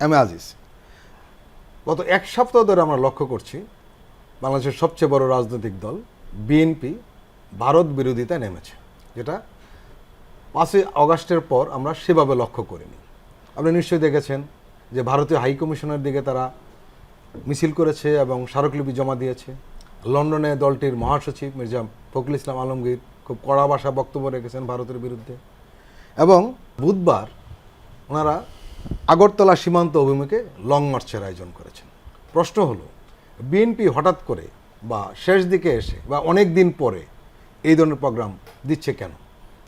M A Aziz, গত এক সপ্তাহ ধরে আমরা লক্ষ্য করছি বাংলাদেশের সবচেয়ে বড় রাজনৈতিক দল বিএনপি ভারত বিরোধিতায় নেমেছে, যেটা 5ই আগস্টের পর আমরা সেভাবে লক্ষ্য করিনি। আপনি নিশ্চয়ই দেখেছেন যে ভারতীয় হাই কমিশনের দিকে তারা মিছিল করেছে এবং স্মারকলিপি জমা দিয়েছে। লন্ডনে দলটির মহাসচিব মির্জা ফখরুল ইসলাম আলমগীর খুব কড়া ভাষা বক্তব্য রেখেছেন ভারতের বিরুদ্ধে, এবং বুধবার ওনারা আগরতলা সীমান্ত অভিমুখে লং মার্চের আয়োজন করেছেন। প্রশ্ন হলো, বিএনপি হঠাৎ করে বা শেষ দিকে এসে বা অনেক দিন পরে এই ধরনের প্রোগ্রাম দিচ্ছে কেন?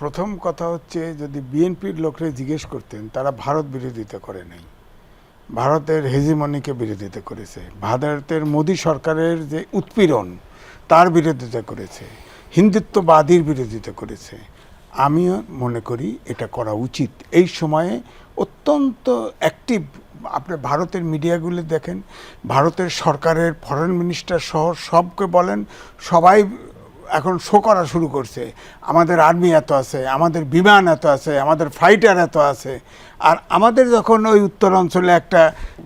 প্রথম কথা হচ্ছে, যদি বিএনপির লোকরা জিজ্ঞেস করতেন, তারা ভারত বিরোধিতা করে নাই, ভারতের হেজিমনিকে বিরোধিতা করেছে, ভারতের মোদী সরকারের যে উৎপীড়ন তার বিরোধিতা করেছে, হিন্দুত্ববাদীর বিরোধিতা করেছে। আমিও মনে করি এটা করা উচিত। এই সময়ে অত্যন্ত অ্যাক্টিভ, আপনি ভারতের মিডিয়াগুলি দেখেন, ভারতের সরকারের ফরেন মিনিস্টার সহ সবকে বলেন, সবাই এখন শো করা শুরু করছে, আমাদের আর্মি এত আছে, আমাদের বিমান এত আছে, আমাদের ফাইটার এত আছে। আর আমাদের যখন ওই উত্তরাঞ্চলে একটা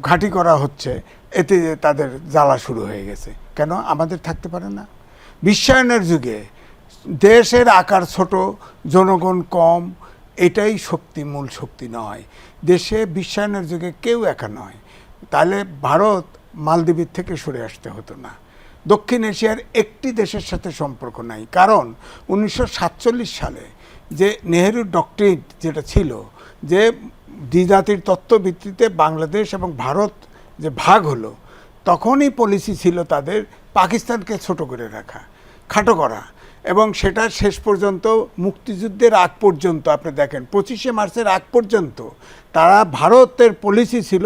ঘাঁটি করা হচ্ছে, এতে তাদের জ্বালা শুরু হয়ে গেছে। কেন আমাদের থাকতে পারে না? বিশ্বায়নের যুগে দেশের আকার ছোট, জনগণ কম, এটাই শক্তি, মূল শক্তি নয়। দেশে বিশ্বায়নের যুগে কেউ একা নয়। তাহলে ভারত মালদ্বীপের থেকে সরে আসতে হতো না। দক্ষিণ এশিয়ার একটি দেশের সাথে সম্পর্ক নাই, কারণ 1947 সালে যে নেহেরু ডক্ট্রিন যেটা ছিল, যে দ্বিজাতির তত্ত্ব ভিত্তিতে বাংলাদেশ এবং ভারত যে ভাগ হলো, তখনই পলিসি ছিল তাদের পাকিস্তানকে ছোট করে রাখা, খাটো করা। এবং সেটা শেষ পর্যন্ত মুক্তিযুদ্ধের আগ পর্যন্ত আপনি দেখেন, 25শে মার্চের আগ পর্যন্ত তারা, ভারতের পলিসি ছিল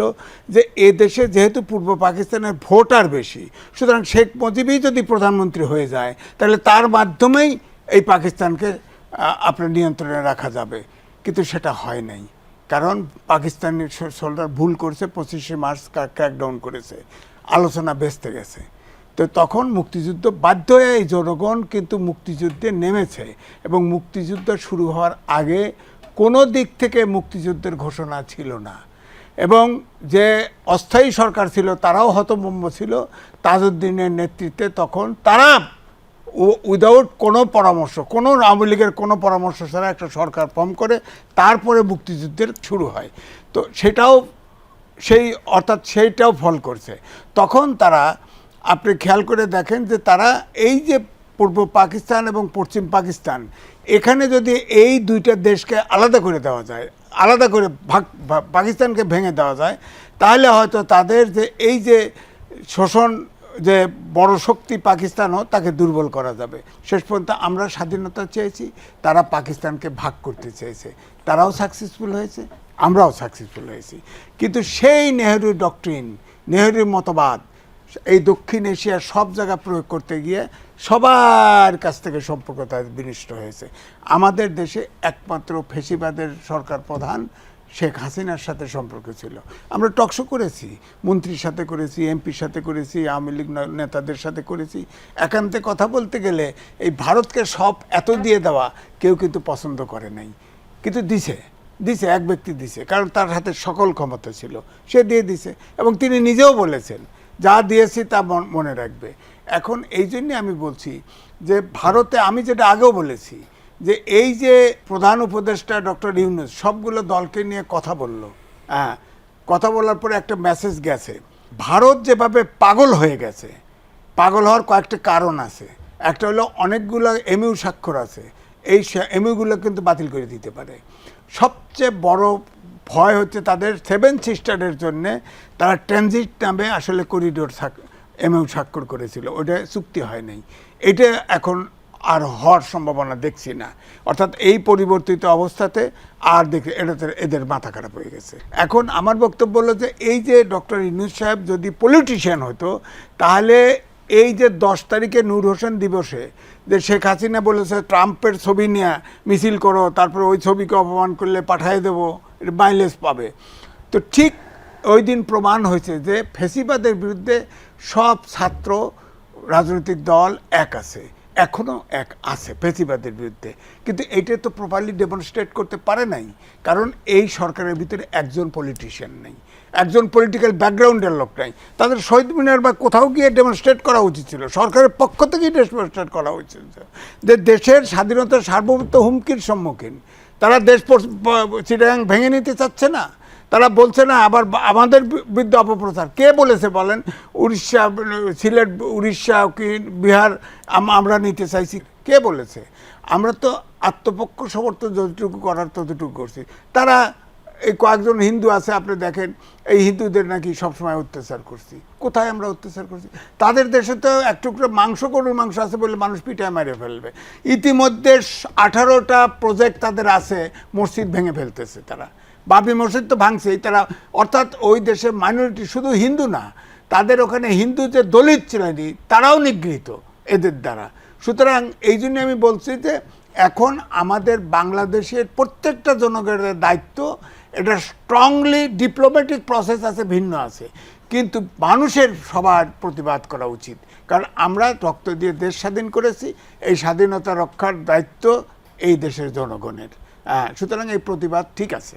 যে এ দেশে যেহেতু পূর্ব পাকিস্তানের ভোটার বেশি, সুতরাং শেখ মুজিবই যদি প্রধানমন্ত্রী হয়ে যায়, তাহলে তার মাধ্যমেই এই পাকিস্তানকে আপনার নিয়ন্ত্রণে রাখা যাবে। কিন্তু সেটা হয় নাই, কারণ পাকিস্তানের সোলজার ভুল করেছে, 25শে মার্চ ক্র্যাকডাউন করেছে, আলোচনা বেঁচতে গেছে। তো তখন মুক্তিযুদ্ধ বাধ্য হয়ে এই জনগণ কিন্তু মুক্তিযুদ্ধে নেমেছে, এবং মুক্তিযুদ্ধ শুরু হওয়ার আগে কোনো দিক থেকে মুক্তিযুদ্ধের ঘোষণা ছিল না। এবং যে অস্থায়ী সরকার ছিল তারাও হতভম্ব ছিল। তাজউদ্দিনের নেতৃত্বে তখন তারা উইদাউট কোনো পরামর্শ, কোনো আওয়ামী লীগের কোনো পরামর্শ ছাড়া একটা সরকার ফর্ম করে, তারপরে মুক্তিযুদ্ধের শুরু হয়। তো সেটাও সেইটাও ফল করছে। তখন তারা, আপনি খেয়াল করে দেখেন যে তারা এই যে পূর্ব পাকিস্তান এবং পশ্চিম পাকিস্তান, এখানে যদি এই দুইটা দেশকে আলাদা করে দেওয়া যায়, আলাদা করে পাকিস্তানকে ভেঙে দেওয়া যায়, তাহলে হয়তো তাদের যে এই যে শোষণ, যে বড় শক্তি পাকিস্তানও, তাকে দুর্বল করা যাবে। শেষ পর্যন্ত আমরা স্বাধীনতা চেয়েছি, তারা পাকিস্তানকে ভাগ করতে চেয়েছে, তারাও সাকসেসফুল হয়েছে, আমরাও সাকসেসফুল হয়েছি। কিন্তু সেই নেহেরু ডক্ট্রিন, নেহেরুর মতবাদ এই দক্ষিণ এশিয়ার সব জায়গা প্রয়োগ করতে গিয়ে সবার কাছ থেকে সম্পর্ক তাদের বিনষ্ট হয়েছে। আমাদের দেশে একমাত্র ফ্যাসিবাদের সরকার প্রধান শেখ হাসিনার সাথে সম্পর্ক ছিল। আমরা টকশো করেছি, মন্ত্রীর সাথে করেছি, এমপির সাথে করেছি, আওয়ামী লীগ নেতাদের সাথে করেছি। একান্তে কথা বলতে গেলে এই ভারতকে সব এত দিয়ে দেওয়া কেউ কিন্তু পছন্দ করে নাই, কিন্তু দিছে, এক ব্যক্তি দিছে, কারণ তার হাতে সকল ক্ষমতা ছিল, সে দিয়ে দিছে। এবং তিনি নিজেও বলেছেন, যা দিয়েছি তা মনে রাখবে। এখন এই জন্যে আমি বলছি যে ভারতে, আমি যেটা আগেও বলেছি, যে এই যে প্রধান উপদেষ্টা ডক্টর ইউনূস সবগুলো দলকে নিয়ে কথা বলল, হ্যাঁ, কথা বলার পরে একটা মেসেজ গেছে। ভারত যেভাবে পাগল হয়ে গেছে, পাগল হওয়ার কয়েকটা কারণ আছে। একটা হলো অনেকগুলো এমইউ স্বাক্ষর আছে, এই এমইউগুলো কিন্তু বাতিল করে দিতে পারে। সবচেয়ে বড় ভয় হচ্ছে তাদের 7 সিস্টারের জন্যে তারা ট্রানজিট নামে আসলে করিডোর এমইউ স্বাক্ষর করেছিল, ওটা চুক্তি হয় নাই। এটা এখন আর হওয়ার সম্ভাবনা দেখছি না। অর্থাৎ এই পরিবর্তিত অবস্থাতে আর দেখে এটাতে এদের মাথা খারাপ হয়ে গেছে। এখন আমার বক্তব্য হলো যে এই যে ডক্টর ইউনূস সাহেব যদি পলিটিশিয়ান হতো, তাহলে এই যে 10 তারিখে নূর হোসেন দিবসে যে শেখ হাসিনা বলেছে ট্রাম্পের ছবি নিয়ে মিছিল করো, তারপরে ওই ছবিকে অপমান করলে পাঠিয়ে দেবো, মাইলেজ পাবে। তো ঠিক ওই দিন প্রমাণ হয়েছে যে ফ্যাসিবাদের বিরুদ্ধে সব ছাত্র রাজনৈতিক দল এক আছে, এখনো এক আছে ফ্যাসিবাদের বিরুদ্ধে, কিন্তু এটা তো প্রপারলি ডেমনস্ট্রেট করতে পারে নাই, কারণ এই সরকারের ভিতরে একজন পলিটিশিয়ান নেই, একজন পলিটিক্যাল ব্যাকগ্রাউন্ডের লোক নাই। তাদের শহীদ মিনার বা কোথাও গিয়ে ডেমনস্ট্রেট করা উচিত ছিল, সরকারের পক্ষ থেকেই ডেমনস্ট্রেট করা উচিত ছিল যে দেশের স্বাধীনতার সার্বভৌমত্ব হুমকির সম্মুখীন। তারা দেশ চিটাগাং ভেঙে নিতে চাচ্ছে না, তারা বলছে না আবার আমাদের বিরুদ্ধে অপপ্রচার। কে বলেছে বলেন? উড়িষ্যা, সিলেট, উড়িষ্যা কি বিহার আমরা নিতে চাইছি, কে বলেছে? আমরা তো আত্মপক্ষ সমর্থন যতটুকু করার ততটুকু করছি। তারা এই কয়েকজন হিন্দু আছে, আপনি দেখেন এই হিন্দুদের নাকি সবসময় অত্যাচার করছি। কোথায় আমরা অত্যাচার করছি? তাদের দেশে তো এক টুকরো মাংস, গরুর মাংস আছে বলে মানুষ পিটায় মেরে ফেলবে। ইতিমধ্যে 18টা প্রজেক্ট তাদের আছে, মসজিদ ভেঙে ফেলতেছে তারা। বাবরি মসজিদ তো ভাঙছেই তারা, অর্থাৎ ওই দেশের মাইনরিটি শুধু হিন্দু না, তাদের ওখানে হিন্দু যে দলিত শ্রেণী তারাও নিগৃহীত এদের দ্বারা। সুতরাং এই জন্য আমি বলছি যে এখন আমাদের বাংলাদেশের প্রত্যেকটা জনগণের দায়িত্ব, এটা স্ট্রংলি ডিপ্লোম্যাটিক প্রসেস আছে, ভিন্ন আছে, কিন্তু মানুষের সবার প্রতিবাদ করা উচিত, কারণ আমরা রক্ত দিয়ে দেশ স্বাধীন করেছি, এই স্বাধীনতা রক্ষার দায়িত্ব এই দেশের জনগণের। সুতরাং এই প্রতিবাদ ঠিক আছে।